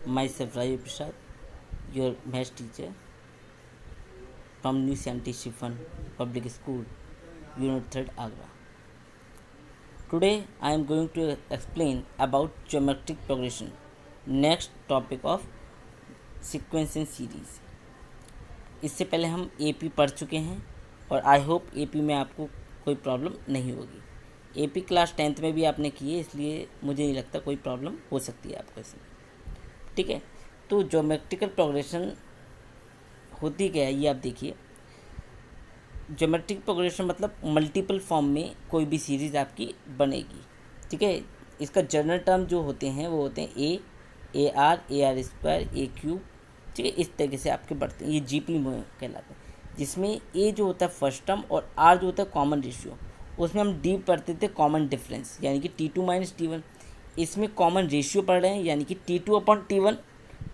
myself Rajiv Prasad, your maths teacher from New Scientist Shifan Public School, Unit 3rd, Agra. Today I am going to explain about geometric progression, next topic of sequence and series. इससे पहले हम AP पढ़ चुके हैं और I hope AP में आपको कोई प्रॉब्लम नहीं होगी. AP क्लास 10th में भी आपने की है, इसलिए मुझे नहीं लगता कोई प्रॉब्लम हो सकती है आपको इसमें. ठीक है, तो ज्योमेट्रिकल प्रोग्रेशन होती क्या है ये आप देखिए. ज्योमेट्रिक प्रोग्रेशन मतलब मल्टीपल फॉर्म में कोई भी सीरीज़ आपकी बनेगी. ठीक है, इसका जनरल टर्म जो होते हैं वो होते हैं A R square A cube. ठीक है, इस तरीके से आपके बढ़ते हैं. ये जीपी में कहलाते हैं, जिसमें ए जो होता है फर्स्ट टर्म और आर जो होता है कॉमन रेशियो. उसमें हम डी पढ़ते थे कॉमन डिफरेंस, यानी कि T2 माइनस T1. इसमें कॉमन रेशियो पढ़ रहे हैं, यानी कि T2 अपॉन T1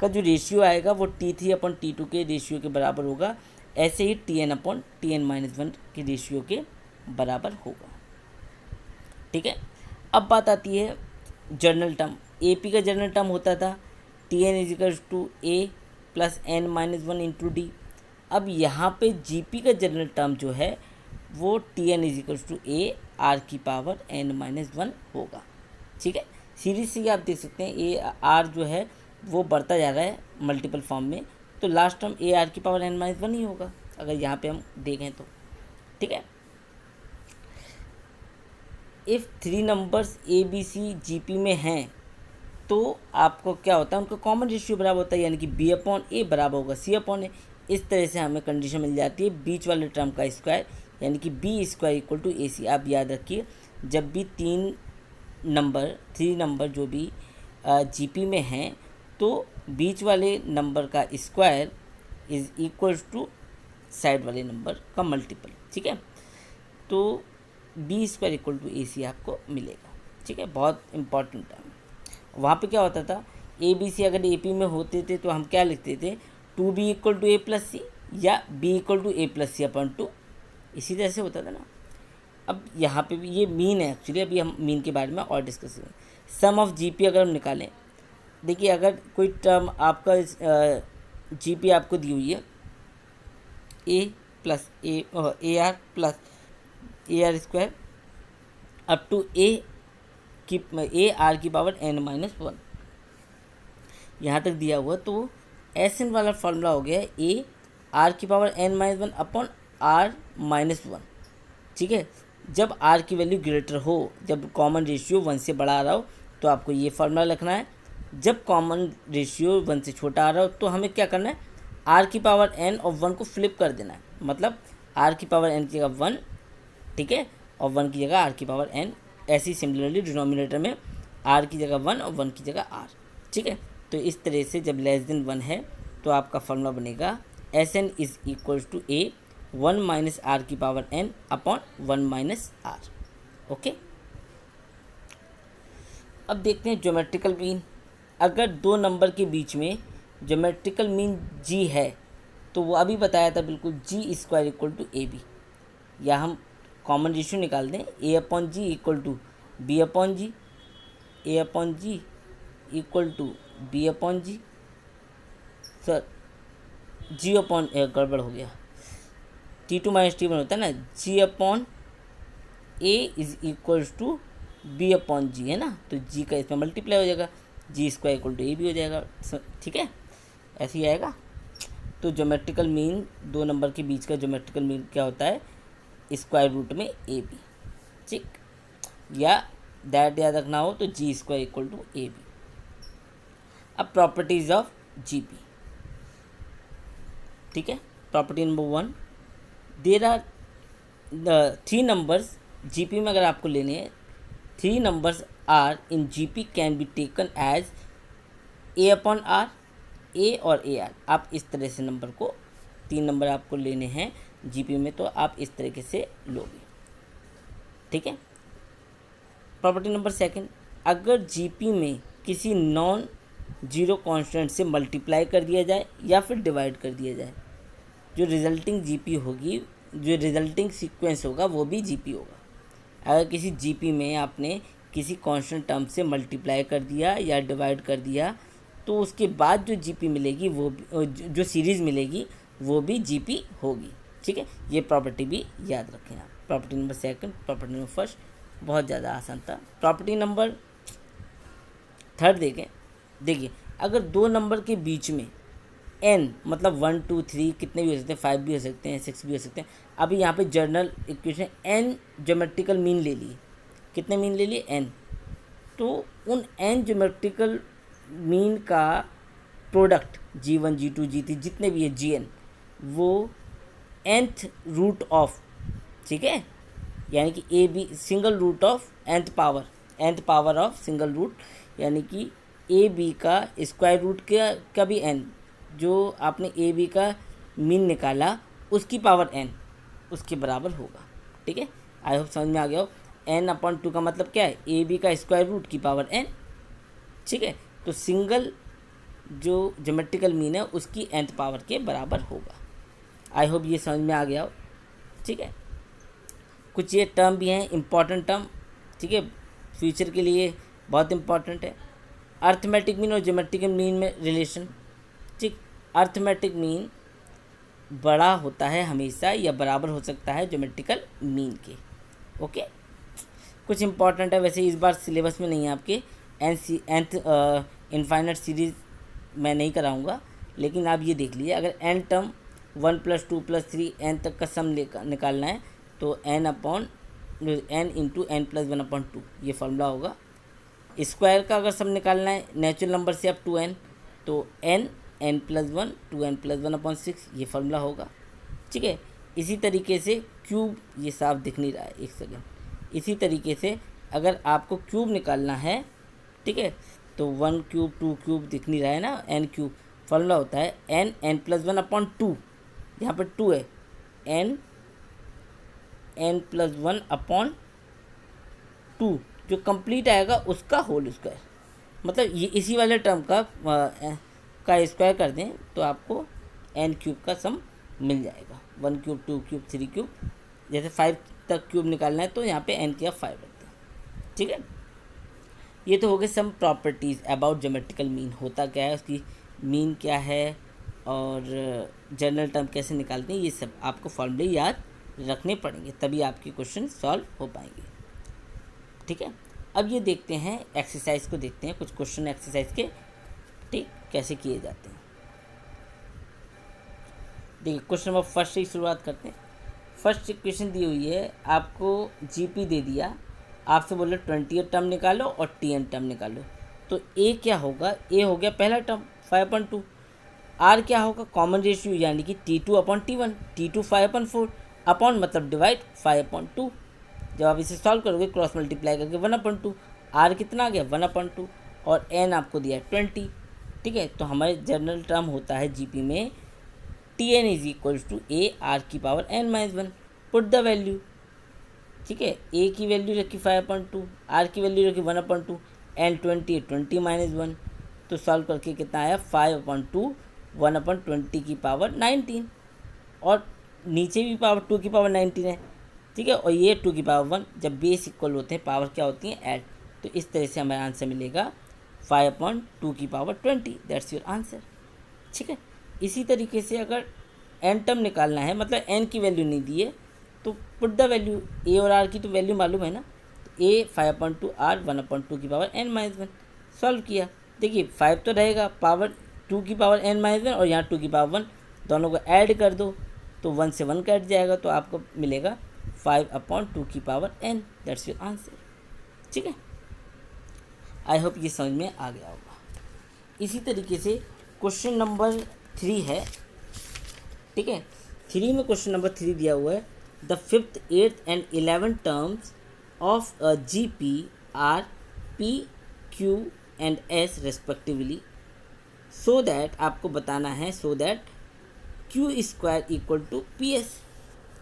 का जो रेशियो आएगा वो T3 अपॉन T2 के रेशियो के बराबर होगा. ऐसे ही Tn अपॉन Tn माइनस 1 के रेशियो के बराबर होगा. ठीक है, अब बात आती है जर्नल टर्म. AP का जर्नल टर्म होता था Tn equals to A plus N minus 1 into D. अब यहाँ पे GP का जर्नल टर्म जो है वो Tn equals to A R की पावर N माइनस 1 होगा. ठीक है, सीरीज से आप देख सकते हैं ए आर जो है वो बढ़ता जा रहा है मल्टीपल फॉर्म में, तो लास्ट टर्म ए आर की पावर N माइनस 1 ही होगा अगर यहाँ पे हम देखें तो. ठीक है, इफ़ 3 नंबर्स ABC GP में हैं तो आपको क्या होता है, उनका कॉमन रेशियो बराबर होता है, यानी कि B अपॉन A बराबर होगा C अपॉन A. इस तरह से हमें कंडीशन मिल जाती है बीच वाले टर्म का स्क्वायर, यानी कि B square equal to AC. आप याद रखिए, जब भी 3 नंबर जो भी GP में हैं तो बीच वाले नंबर का square is equals to side वाले नंबर का मल्टीपल. ठीक है, तो B square equal to AC आपको मिलेगा. ठीक है, बहुत इंपॉर्टेंट है. वहाँ पे क्या होता था, ABC अगर AP में होते थे तो हम क्या लिखते थे, 2B equal to A plus C या B equal to A plus C upon 2. इसी तरह से होता था ना. अब यहाँ पे भी ये मीन है एक्चुअली, अभी हम मीन के बारे में और डिस्कस करें. सम ऑफ GP अगर हम निकालें, देखिए अगर कोई टर्म आपका GP आपको दी हुई है A plus AR plus AR square up to AR की पावर N माइनस 1 यहाँ तक दिया हुआ, तो SN वाला फॉर्मूला हो गया AR की power N minus 1 upon R minus 1. ठीक है, जब R की वैल्यू ग्रेटर हो, जब कॉमन रेशियो 1 से बड़ा आ रहा हो तो आपको ये फार्मूला लिखना है. जब कॉमन रेशियो 1 से छोटा आ रहा हो तो हमें क्या करना है, R की पावर N और 1 को फ्लिप कर देना है. मतलब R की पावर N की जगह 1, ठीक है, और 1 की जगह R की पावर N. ऐसी सिमिलरली डिनोमिनेटर में R की जगह 1 और 1 की जगह R. ठीक है, तो इस तरह से जब लेस देन 1 है तो आपका फॉर्मूला बनेगा SN is equals to A 1 minus R की power N upon 1 minus R. Okay, अब देखते हैं ज्योमेट्रिकल मीन. अगर दो नंबर के बीच में ज्योमेट्रिकल मीन G है तो वो अभी बताया था बिल्कुल G square equal to AB. या हम कॉमन रेशियो निकाल दें, A upon G equal to B upon G, A upon G equal to B upon G. Sir G upon गड़बड़ हो गया, T2 माइनस T1 होता है ना, G upon A is equals to B upon G है ना, तो G का इसमें मल्टीप्लाई हो जाएगा, G square equal to A भी हो जाएगा. ठीक है, ऐसे ही आएगा. तो ज्योमेट्रिकल मीन, दो नंबर के बीच का ज्योमेट्रिकल मीन क्या होता है, स्क्वायर रूट में AB. ठीक, या दैट याद रखना हो तो G square equal to AB. अब प्रॉपर्टीज ऑफ GP. ठीक है, property number 1, there are 3 numbers GP में अगर आपको लेने हैं, 3 numbers are in GP can be taken as A upon R, A और AR. आप इस तरह से नंबर को, 3 नंबर आपको लेने हैं GP में तो आप इस तरीके से लोगे. ठीक है, प्रॉपर्टी नंबर 2, अगर GP में किसी नॉन जीरो कांस्टेंट से मल्टीप्लाई कर दिया जाए या फिर डिवाइड कर दिया जाए, जो रिजल्टिंग GP होगी, जो रिजल्टिंग सीक्वेंस होगा वो भी GP होगा. अगर किसी GP में आपने किसी कांस्टेंट टर्म से मल्टीप्लाई कर दिया या डिवाइड कर दिया तो उसके बाद जो जीपी मिलेगी वो जो सीरीज़ मिलेगी वो भी जीपी होगी। ठीक है, ये प्रॉपर्टी भी याद रखें आप। Property number second, property number first, बहुत ज़्यादा आसान था। प्रॉपर्टी नंबर थर्ड देखें। देखिए, अगर दो नंबर के बीच में n मतलब 1 2 3 कितने भी हो सकते हैं, 5 भी हो सकते हैं, 6 भी हो सकते हैं। अभी यहाँ पे general equation n geometrical mean ले लिए। कितने मीन ले लिए? n। तो उन n ज्योमेट्रिकल मीन का प्रोडक्ट g1 g2 g3 जितने भी है gn, वो nth रूट ऑफ, ठीक है, यानी कि A B single root of nth power of single root, यानी कि ए बी का स्क्वायर रूट का भी n, जो आपने ए बी का मीन निकाला उसकी पावर n उसके बराबर होगा। ठीक है, आई होप समझ में आ गया हो। n/2 का मतलब क्या है? ए बी का स्क्वायर रूट की पावर n। ठीक है, तो सिंगल जो ज्योमेट्रिकल मीन है उसकी nth पावर के बराबर होगा। आई होप ये समझ में आ गया हो। ठीक है, कुछ ये टर्म भी हैं इम्पॉर्टेंट टर्म। ठीक है, फ्यूचर के लिए बहुत इम्पॉर्टेंट है। अर्थमेटिक मीन और ज्योमेट्रिकल मीन में रिलेशन। ठीक, अर्थमेटिक मीन बड़ा होता है हमेशा या बराबर हो सकता है ज्योमेट्रिकल मीन के। ओके, कुछ इम्पॉर्टेंट है, वैसे इस बार सिलेबस में नहीं है आपके। nth इनफाइनाइट सीरीज मैं नहीं कराऊंगा, लेकिन आप ये देख लीजिए, अगर n टर्म 1 + 2 + 3 n तक का सम निकालना है तो n इंटू n + 1/2 ये फॉर्मूला होगा। स्क्वायर का अगर सम निकालना है नेचुरल नंबर से अब 2n, तो n + 1 2n + 1/6 ये फॉर्मूला होगा। ठीक है, इसी तरीके से क्यूब, ये साफ दिख नहीं रहा है, एक सेकेंड। इसी तरीके से अगर आपको क्यूब निकालना है, ठीक है, तो 1 क्यूब 2 क्यूब दिख नहीं रहा है ना, n क्यूब फॉर्मूला होता है n + 1/2। यहाँ पर 2 है, n + 1/2 जो कंप्लीट आएगा उसका होल स्क्वायर, मतलब ये इसी वाले टर्म का स्क्वायर कर दें तो आपको n क्यूब का सम मिल जाएगा। 1 क्यूब 2 क्यूब 3 क्यूब, जैसे 5 तक क्यूब निकालना है तो यहाँ पे n की आप 5 रखते हैं। ठीक है, ये तो हो गए सम प्रॉपर्टीज़ अबाउट ज्योमेट्रिकल मीन। होता क्या है, उसकी मीन क्या है और जनरल टर्म कैसे निकालते हैं, ये सब आपको फॉर्मूले याद रखने पड़ेंगे, तभी आपके क्वेश्चन सॉल्व हो पाएंगे। ठीक है, अब ये देखते हैं एक्सरसाइज को, देखते हैं कुछ क्वेश्चन एक्सरसाइज के, ठीक, कैसे किए जाते हैं। देखिए, क्वेश्चन नंबर फर्स्ट से शुरुआत करते हैं। फर्स्ट इक्वेशन दी हुई है, आपको जीपी दे दिया, आपसे बोले 20th टर्म निकालो और tn टर्म निकालो। तो ए क्या होगा? ए हो गया पहला टर्म 5/2। आर क्या होगा? कॉमन रेशियो, यानी कि T2/T1, T2 5/4 अपॉन मतलब डिवाइड 5/2। जब आप इसे सॉल्व करोगे क्रॉस मल्टीप्लाई करके 1/2, आर कितना आ गया 1/2 और एन आपको दिया है 20। ठीक है, तो हमारे जनरल टर्म होता है जीपी में Tn = AR⁻n-1। Put the value. ठीक है, ए की वैल्यू रखी 5/2, आर की वैल्यू रखी 1/2, एन 20 20 - 1, तो सॉल्व करके कितना आया 5/2 1/20⁻19, और नीचे भी पावर 2⁻19 है। ठीक है, और ये 2⁻1, जब बेस इक्वल होते हैं पावर क्या होती है? ऐड। तो इस तरह से हमारा आंसर मिलेगा 5/2⁻20। That's your answer. ठीक है, इसी तरीके से अगर एन टर्म निकालना है, मतलब एन की वैल्यू नहीं दी है, तो पुट द वैल्यू। ए और आर की तो वैल्यू मालूम है ना, तो ए 5/2 आर 1/2⁻n-1 सॉल्व किया। देखिए 5 तो रहेगा, पावर 2⁻n-1 और यहाँ 2⁻1, दोनों को ऐड कर दो तो 1 से 1 कट जाएगा, तो आपको मिलेगा 5/2⁻n। That's your answer. ठीक है, आई होप ये समझ में आ गया होगा। इसी तरीके से क्वेश्चन नंबर 3 है। ठीक है, 3 में क्वेश्चन नंबर 3 दिया हुआ है, the 5th 8th and 11th terms of a GP are P, Q and S respectively, so that आपको बताना है so that Q square = PS।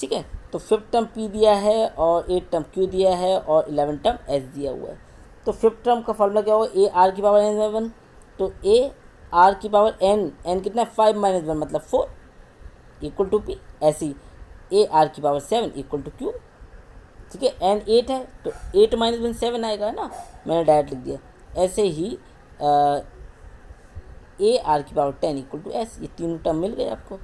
ठीक है, तो 5th टर्म P दिया है और 8th टर्म Q दिया है और 11th टर्म S दिया हुआ है। तो 5th टर्म का फॉर्मूला क्या होगा? AR⁻n-1, तो AR⁻n कितना है 5 - 1 मतलब 4 = P। ऐसे ही AR⁻7 = Q। ठीक है, n 8 है तो 8 - 1 7 आएगा ना, मैंने डायरेक्ट लिख दिया। ऐसे ही ए आर की पावर 10 इक्वल टू एस। ये तीनों टर्म मिल गए आपको।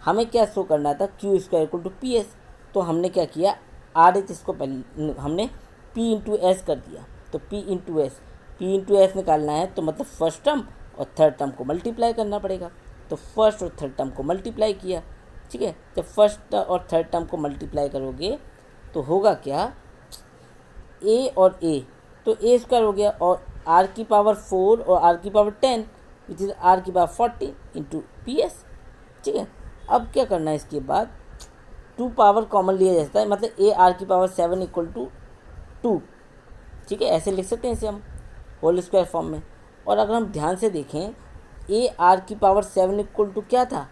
हमें क्या शो करना था, Q square equal to P S. तो हमने क्या किया, आर एच इसको पहले हमने पी इंटू एस कर दिया। तो पी इंटू एस निकालना है तो मतलब फर्स्ट टर्म और थर्ड टर्म को मल्टीप्लाई करना पड़ेगा। तो फर्स्ट और थर्ड टर्म को मल्टीप्लाई किया, ठीक है। जब फर्स्ट और थर्ड टर्म को मल्टीप्लाई करोगे तो होगा क्या, ए और ए, तो ए स्क्वायर हो गया और आर की पावर 4 और आर की पावर 10 विच इज़ आर की पावर 40 इंटू पी एस, ठीक है। अब क्या करना है, इसके बाद 2 पावर कॉमन लिया जाता है, मतलब ए आर की पावर 7 इक्वल टू 2, ठीक है। ऐसे लिख सकते हैं इसे हम होल स्क्वायर फॉर्म में। और अगर हम ध्यान से देखें, ए आर की पावर 7 इक्वल टू क्या था,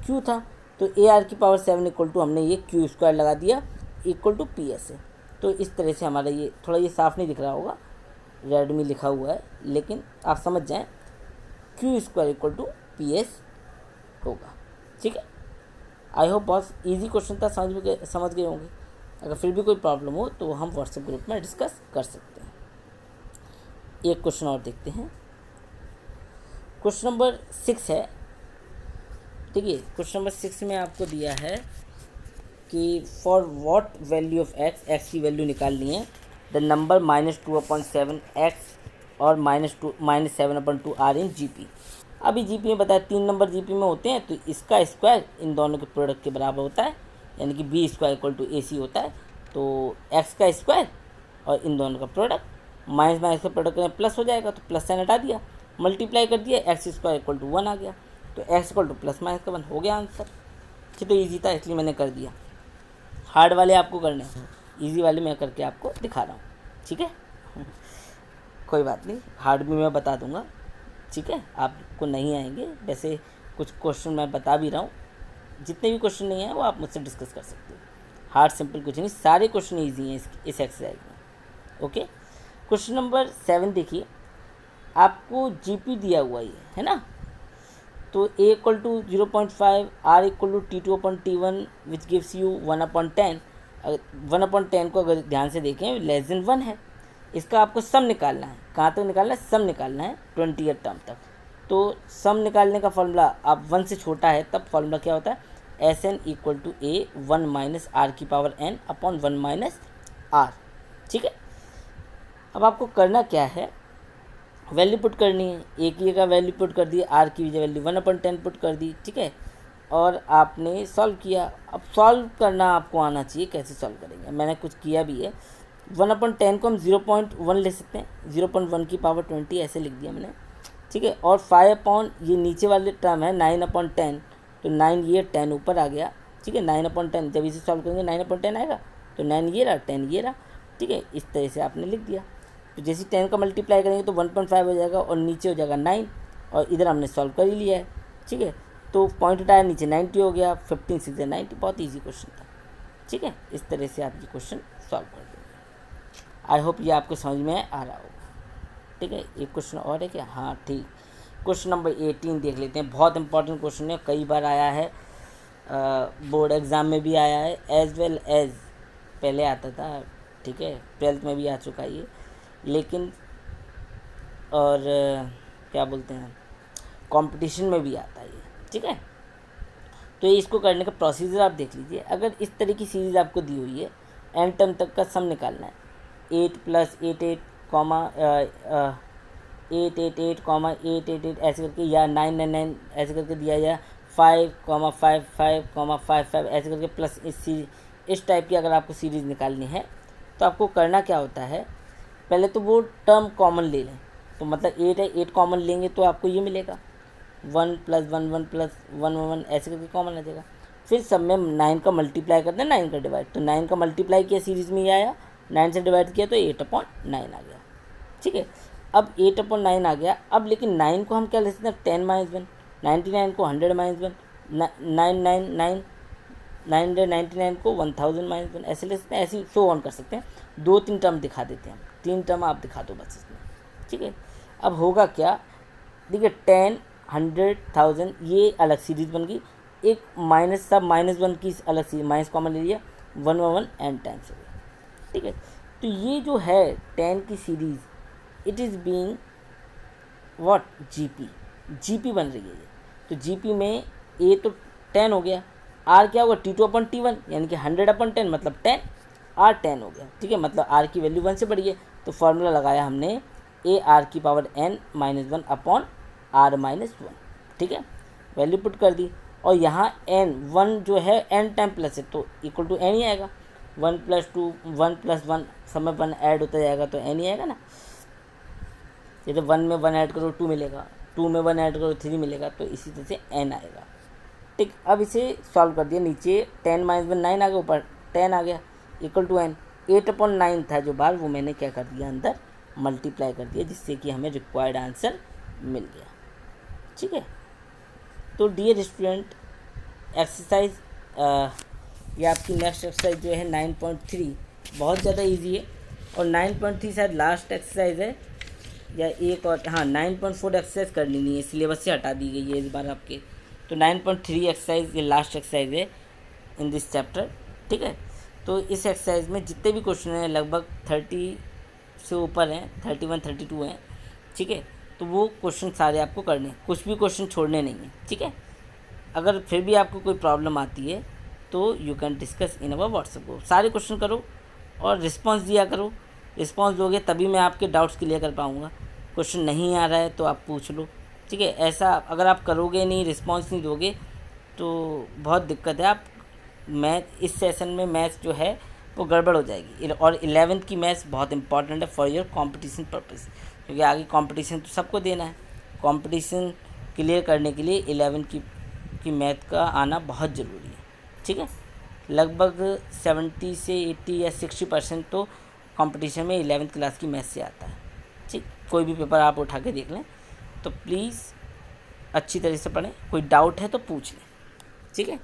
क्यू था। तो ए आर की पावर 7 इक्वल टू हमने ये क्यू स्क्वायर लगा दिया इक्वल टू पी एस है। तो इस तरह से हमारा ये थोड़ा ये साफ़ नहीं दिख रहा होगा, रेड में लिखा हुआ है, लेकिन आप समझ जाएं Q square equal to P S होगा, ठीक है। आई होप बहुत इजी क्वेश्चन था, समझ गए होंगे। अगर फिर भी कोई प्रॉब्लम हो तो हम व्हाट्सएप ग्रुप में डिस्कस कर सकते हैं। एक क्वेश्चन और देखते हैं, क्वेश्चन नंबर 6 है, ठीक है। क्वेश्चन नंबर 6 में आपको दिया है कि for what value of x की वैल्यू निकालनी है, द नंबर -2/7 एक्स और -7/2 आर इन जी पी। अभी जी पी में बताया 3 नंबर जी पी में होते हैं, तो इसका स्क्वायर इन दोनों के प्रोडक्ट के बराबर होता है, यानी कि बी स्क्वायर इक्वल टू ए सी होता है। तो एक्स का स्क्वायर और इन दोनों का प्रोडक्ट, माइनस माइनस का प्रोडक्ट में प्लस हो जाएगा, तो प्लस साइन हटा दिया, मल्टीप्लाई कर दिया, एक्स स्क्वायर इक्वल टू 1 आ गया। तो x equal two plus minus का 1 हो गया आंसर। ये तो ईजी था इसलिए मैंने कर दिया। हार्ड वाले आपको करने हैं, ईजी वाले मैं करके आपको दिखा रहा हूँ, ठीक है। कोई बात नहीं, हार्ड भी मैं बता दूंगा, ठीक है। आपको नहीं आएंगे, वैसे कुछ क्वेश्चन मैं बता भी रहा हूँ, जितने भी क्वेश्चन नहीं आए वो आप मुझसे डिस्कस कर सकते हो। हार्ड सिंपल कुछ नहीं, सारे क्वेश्चन ईजी हैं इस एक्सरसाइज में, ओके। क्वेश्चन नंबर 7 देखिए, आपको जीपी दिया हुआ है ना। तो a equal to 0.5, r equal to T2/T1 which gives you 1/10। 1/10 को अगर ध्यान से देखें लेस देन 1 है, इसका आपको सम निकालना है। कहाँ तक निकालना है, सम निकालना है 20th टर्म तक। तो सम निकालने का फॉर्मूला, आप 1 से छोटा है तब फॉर्मूला क्या होता है, S N equal to A 1 minus R की power n upon 1 minus R, ठीक है। अब आपको करना क्या है, वैल्यू पुट करनी है। ए की का वैल्यू पुट कर दी, आर की वैल्यू 1/10 पुट कर दी, ठीक है। और आपने सॉल्व किया। अब सॉल्व करना आपको आना चाहिए, कैसे सॉल्व करेंगे, मैंने कुछ किया भी है। 1/10 को हम 0.1 ले सकते हैं, 0.1 की पावर 20 ऐसे लिख दिया मैंने, ठीक है। और 5 अपॉन ये नीचे वाले टर्म है 9/10, तो 9 ये 10 ऊपर आ गया, ठीक है। 9/10 जब इसे सॉल्व करेंगे 9/10 आएगा, तो 9 ये रहा, 10 ये रहा, ठीक है। इस तरह से आपने लिख दिया। तो जैसे 10 का मल्टीप्लाई करेंगे तो 1.5 हो जाएगा और नीचे हो जाएगा 9, और इधर हमने सॉल्व कर ही लिया है, ठीक है। तो पॉइंट उठाया, नीचे 90 हो गया, 15 6 90, बहुत ईजी क्वेश्चन था, ठीक है। इस तरह से आप ये क्वेश्चन सॉल्व कर देंगे। आई होप ये आपको समझ में आ रहा होगा, ठीक है। एक क्वेश्चन और है क्या, हाँ ठीक। क्वेश्चन नंबर 18 देख लेते हैं, बहुत इंपॉर्टेंट क्वेश्चन है, कई बार आया है, बोर्ड एग्ज़ाम में भी आया है, एज वेल एज पहले आता था, ठीक है, 12th में भी आ चुका है ये, लेकिन और क्या बोलते हैं, कंपटीशन में भी आता है ये, ठीक है। तो इसको करने का प्रोसीजर आप देख लीजिए। अगर इस तरह की सीरीज़ आपको दी हुई है, एन टर्म तक का सम निकालना है, 8 + 8 8, 8 8 8, 8 8 8 ऐसे करके, या 9 9 9 ऐसे करके दिया जाए, 5 5 5 5 5 ऐसे करके, प्लस इस टाइप की अगर आपको सीरीज़ निकालनी है तो आपको करना क्या होता है, पहले तो वो टर्म कॉमन ले लें। तो मतलब 8 है, 8 कॉमन लेंगे तो आपको ये मिलेगा 1 + 1 1 + 1 1 ऐसे करके कॉमन आ जाएगा। फिर सब में 9 का मल्टीप्लाई करते हैं, 9 का डिवाइड, तो 9 का मल्टीप्लाई किया सीरीज़ में ये आया, 9 से डिवाइड किया तो 8/9 आ गया, ठीक है। अब 8/9 आ गया। अब लेकिन 9 को हम क्या ले सकते हैं, 10 - 1, 99 को 100 - 1, 999 999 को 1000 - 1 ऐसे ले सकते हैं, ऐसे शो ऑन कर सकते हैं। 2-3 टर्म दिखा देते हैं, 3 टर्म आप दिखा दो बस इसमें, ठीक है। अब होगा क्या, देखिए 10 100 1000 ये अलग सीरीज़ बन गई, एक माइनस सब -1 की अलग सीरीज, माइनस कॉमन ले लिया, 1 1 एन टाइम्स हो गया, ठीक है। तो ये जो है 10 की series, it is being what, GP, GP बन रही है ये। तो जीपी में ए तो 10 हो गया, आर क्या होगा T2/T1 यानी कि 100/10 मतलब 10, आर 10 हो गया। ठीक है, मतलब आर की वैल्यू 1 से बढ़ी है, तो फॉर्मूला लगाया हमने AR⁻n-1/r-1। ठीक है, वैल्यू पुट कर दी, और यहाँ n 1 जो है n टाइम प्लस है तो इक्वल टू n ही आएगा। 1+2 1+1 समय 1 ऐड होता जाएगा तो n ही आएगा ना। जैसे 1 में 1 ऐड करो 2 मिलेगा, 2 में 1 ऐड करो 3 मिलेगा, तो इसी तरह से n आएगा। ठीक, अब इसे सॉल्व कर दिया, नीचे 10 - 1 9 आ गया, ऊपर 10 आ गया, इक्वल टू n। 8/9 था जो बार, वो मैंने क्या कर दिया अंदर मल्टीप्लाई कर दिया, जिससे कि हमें रिक्वायर्ड आंसर मिल गया। ठीक है, तो डियर स्टूडेंट एक्सरसाइज ये आपकी नेक्स्ट एक्सरसाइज जो है 9.3 बहुत ज़्यादा इजी है, और 9.3 शायद लास्ट एक्सरसाइज है, या एक और, हाँ 9.4 एक्सरसाइज करनी नहीं है, सिलेबस से हटा दी गई है इस बार आपके। तो 9.3 एक्सरसाइज ये लास्ट एक्सरसाइज है इन दिस चैप्टर। ठीक है, तो इस एक्सरसाइज में जितने भी क्वेश्चन हैं लगभग 30 से ऊपर हैं, 31 32 हैं। ठीक है, तो वो क्वेश्चन सारे आपको करने, कुछ भी क्वेश्चन छोड़ने नहीं हैं। ठीक है, अगर फिर भी आपको कोई प्रॉब्लम आती है तो you can discuss in our WhatsApp group. सारे क्वेश्चन करो और रिस्पांस दिया करो, रिस्पांस दोगे तभी मैं आपके डाउट्स क्लियर कर पाऊँगा। क्वेश्चन नहीं आ रहा है तो आप पूछ लो। ठीक है, ऐसा अगर आप करोगे नहीं, रिस्पांस नहीं दोगे तो बहुत दिक्कत है। आप मैथ इस सेशन में मैथ्स जो है वो गड़बड़ हो जाएगी, और 11th की मैथ्स बहुत इंपॉर्टेंट है फॉर योर कंपटीशन पर्पस, क्योंकि आगे कंपटीशन तो सबको देना है। कंपटीशन क्लियर करने के लिए 11th की मैथ का आना बहुत ज़रूरी है। ठीक है, लगभग 70 से 80 या 60% तो कंपटीशन में 11th क्लास की मैथ से आता है। ठीक, कोई भी पेपर आप उठा के देख लें, तो प्लीज़ अच्छी तरह से पढ़ें। कोई डाउट है तो पूछ लें। ठीक है,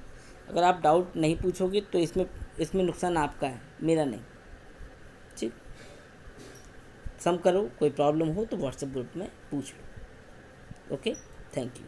अगर आप डाउट नहीं पूछोगे तो इसमें नुकसान आपका है, मेरा नहीं। ठीक, सम करो, कोई प्रॉब्लम हो तो व्हाट्सएप ग्रुप में पूछ लो। Okay, thank you.